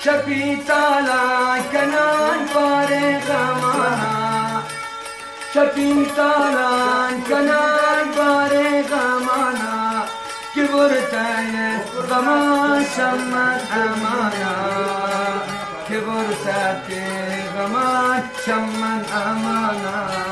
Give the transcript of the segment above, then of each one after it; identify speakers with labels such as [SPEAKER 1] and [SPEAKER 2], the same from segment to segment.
[SPEAKER 1] شفی تالا کنان باره غمانا شفی تالا کنان باره غمانا که برتای غمان شمن امانا که برتای غمان شمن امانا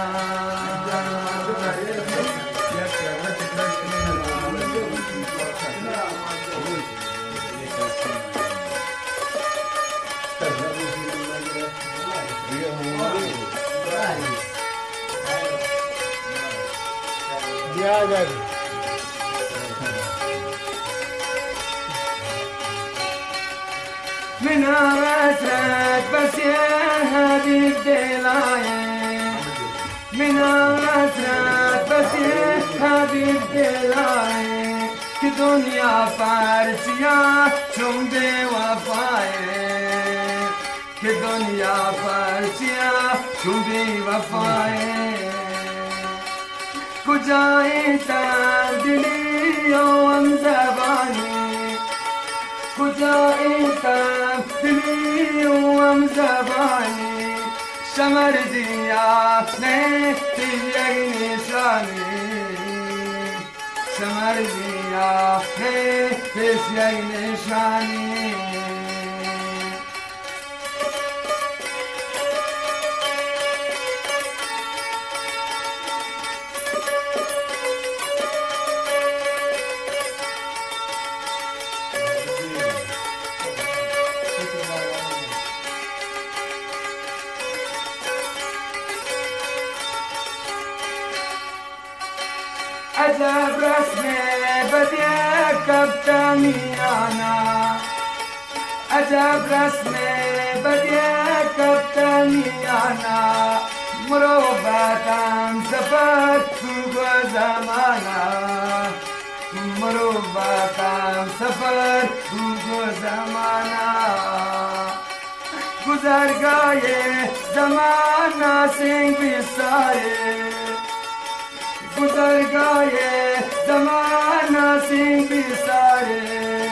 [SPEAKER 1] من أسرت بس يا حبيب دلاي من أسرت بس يا حبيب دلاي كدنيا فارسيا شم بوفاي كدنيا فارسيا شم بوفاي کجای تبدیلی و زبانی کجای تبدیلی و زبانی شمردیا نه یک نشانی شمردیا نه یک نشانی عجب رسم بدیع کپتانیانا عجب رسم بدیع کپتانیانا مروباتم سفر تو زمانا مروباتم سفر تو زمانا گذرگاه زمانا سنگ بیساره گذرگاه زمان سنگ بیساره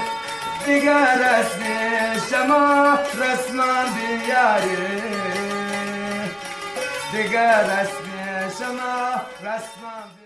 [SPEAKER 1] دیگر رسم شما رسمان بیاره دیگر رسم شما رسمان بیاره